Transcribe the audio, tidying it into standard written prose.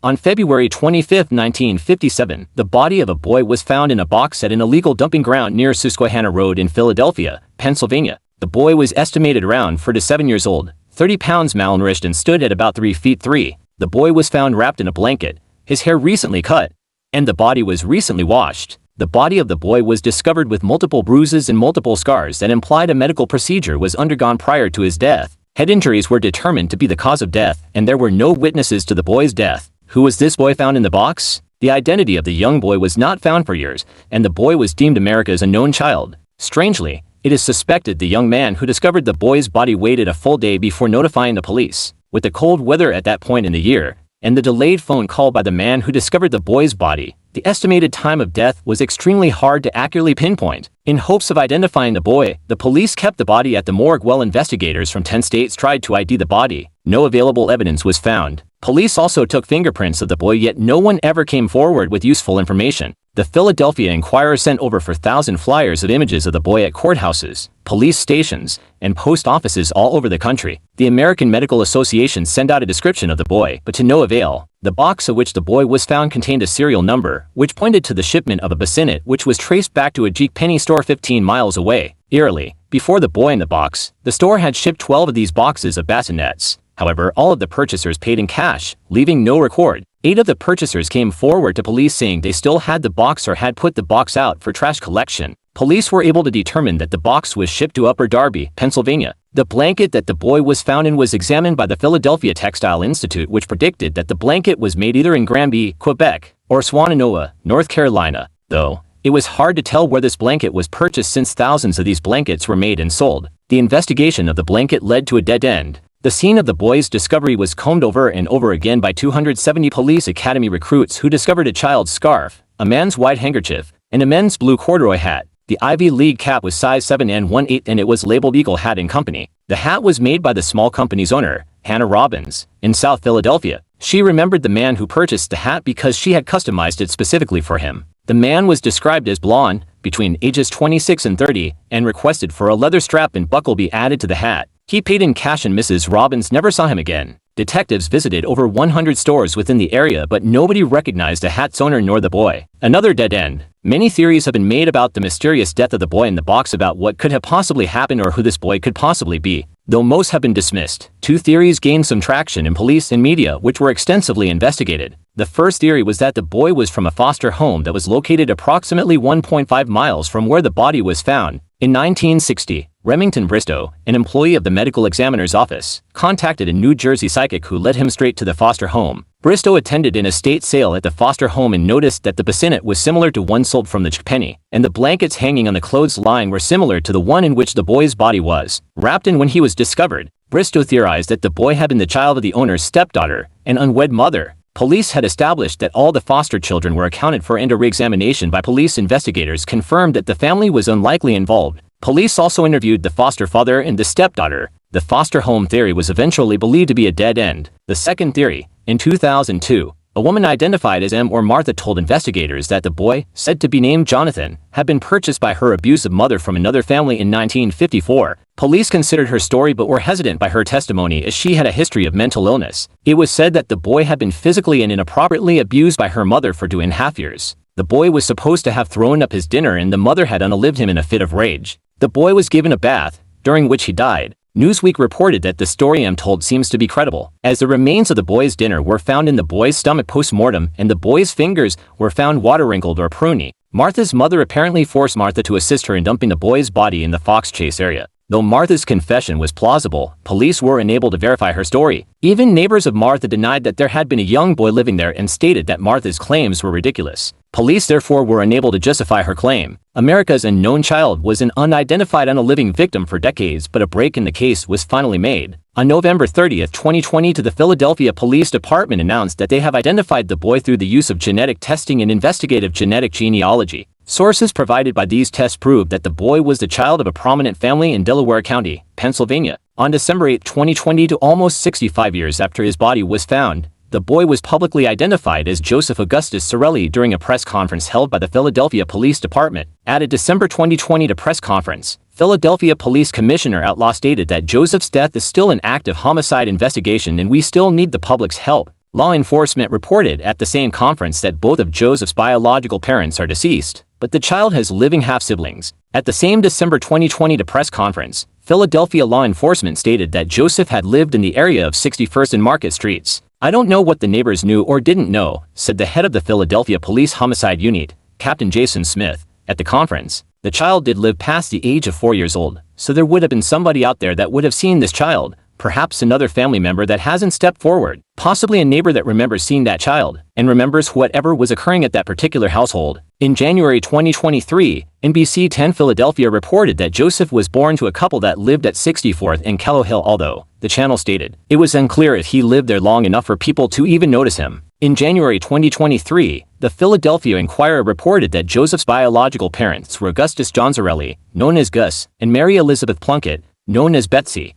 On February 25, 1957, the body of a boy was found in a box at an illegal dumping ground near Susquehanna Road in Philadelphia, Pennsylvania. The boy was estimated around 4 to 7 years old, 30 pounds, malnourished, and stood at about 3 feet 3. The boy was found wrapped in a blanket, his hair recently cut, and the body was recently washed. The body of the boy was discovered with multiple bruises and multiple scars that implied a medical procedure was undergone prior to his death. Head injuries were determined to be the cause of death, and there were no witnesses to the boy's death. Who was this boy found in the box? The identity of the young boy was not found for years, and the boy was deemed America's unknown child. Strangely, it is suspected the young man who discovered the boy's body waited a full day before notifying the police. With the cold weather at that point in the year, and the delayed phone call by the man who discovered the boy's body, the estimated time of death was extremely hard to accurately pinpoint. In hopes of identifying the boy, the police kept the body at the morgue while investigators from 10 states tried to ID the body. No available evidence was found. Police also took fingerprints of the boy, yet no one ever came forward with useful information. The Philadelphia Inquirer sent over 4,000 flyers of images of the boy at courthouses, police stations, and post offices all over the country. The American Medical Association sent out a description of the boy, but to no avail. The box of which the boy was found contained a serial number, which pointed to the shipment of a bassinet, which was traced back to a Jeek Penny store 15 miles away. Eerily, before the boy in the box, the store had shipped 12 of these boxes of bassinets. However, all of the purchasers paid in cash, leaving no record. 8 of the purchasers came forward to police saying they still had the box or had put the box out for trash collection. Police were able to determine that the box was shipped to Upper Darby, Pennsylvania. The blanket that the boy was found in was examined by the Philadelphia Textile Institute, which predicted that the blanket was made either in Granby, Quebec, or Swannanoa, North Carolina. Though, it was hard to tell where this blanket was purchased since thousands of these blankets were made and sold. The investigation of the blanket led to a dead end. The scene of the boy's discovery was combed over and over again by 270 police academy recruits who discovered a child's scarf, a man's white handkerchief, and a men's blue corduroy hat. The Ivy League cap was size 7 1/8 and it was labeled Eagle Hat and Company. The hat was made by the small company's owner, Hannah Robbins, in South Philadelphia. She remembered the man who purchased the hat because she had customized it specifically for him. The man was described as blonde, between ages 26 and 30, and requested for a leather strap and buckle be added to the hat. He paid in cash and Mrs. Robbins never saw him again. Detectives visited over 100 stores within the area, but nobody recognized the hat's owner nor the boy. Another dead end. Many theories have been made about the mysterious death of the boy in the box, about what could have possibly happened or who this boy could possibly be. Though most have been dismissed, 2 theories gained some traction in police and media, which were extensively investigated. The first theory was that the boy was from a foster home that was located approximately 1.5 miles from where the body was found. In 1960, Remington Bristow, an employee of the medical examiner's office, contacted a New Jersey psychic who led him straight to the foster home. Bristow attended an estate sale at the foster home and noticed that the bassinet was similar to one sold from the Jeek Penny, and the blankets hanging on the clothesline were similar to the one in which the boy's body was wrapped in when he was discovered. Bristow theorized that the boy had been the child of the owner's stepdaughter, an unwed mother. Police had established that all the foster children were accounted for, and a re-examination by police investigators confirmed that the family was unlikely involved. Police also interviewed the foster father and the stepdaughter. The foster home theory was eventually believed to be a dead end. The second theory, in 2002, a woman identified as M or Martha told investigators that the boy, said to be named Jonathan, had been purchased by her abusive mother from another family in 1954. Police considered her story but were hesitant by her testimony as she had a history of mental illness. It was said that the boy had been physically and inappropriately abused by her mother for 2.5 years. The boy was supposed to have thrown up his dinner and the mother had unalived him in a fit of rage. The boy was given a bath, during which he died. Newsweek reported that the story I'm told seems to be credible, as the remains of the boy's dinner were found in the boy's stomach post-mortem and the boy's fingers were found water-wrinkled or pruny. Martha's mother apparently forced Martha to assist her in dumping the boy's body in the Fox Chase area. Though Martha's confession was plausible, police were unable to verify her story. Even neighbors of Martha denied that there had been a young boy living there and stated that Martha's claims were ridiculous. Police therefore were unable to justify her claim. America's unknown child was an unidentified unaliving victim for decades, but a break in the case was finally made. On November 30, 2020, the Philadelphia Police Department announced that they have identified the boy through the use of genetic testing and investigative genetic genealogy. Sources provided by these tests proved that the boy was the child of a prominent family in Delaware County, Pennsylvania. On December 8, 2020, almost 65 years after his body was found, the boy was publicly identified as Joseph Augustus Sorelli during a press conference held by the Philadelphia Police Department. At a December 2020 press conference, Philadelphia Police Commissioner Outlaw stated that Joseph's death is still an active homicide investigation and we still need the public's help. Law enforcement reported at the same conference that both of Joseph's biological parents are deceased, but the child has living half-siblings. At the same December 2020 press conference, Philadelphia law enforcement stated that Joseph had lived in the area of 61st and Market Streets. "I don't know what the neighbors knew or didn't know," said the head of the Philadelphia Police Homicide Unit, Captain Jason Smith. At the conference, "The child did live past the age of 4 years old, so there would have been somebody out there that would have seen this child, perhaps another family member that hasn't stepped forward, possibly a neighbor that remembers seeing that child, and remembers whatever was occurring at that particular household." In January 2023, NBC 10 Philadelphia reported that Joseph was born to a couple that lived at 64th and Kellow Hill, although, the channel stated, it was unclear if he lived there long enough for people to even notice him. In January 2023, the Philadelphia Inquirer reported that Joseph's biological parents were Augustus Johnsarelli, known as Gus, and Mary Elizabeth Plunkett, known as Betsy.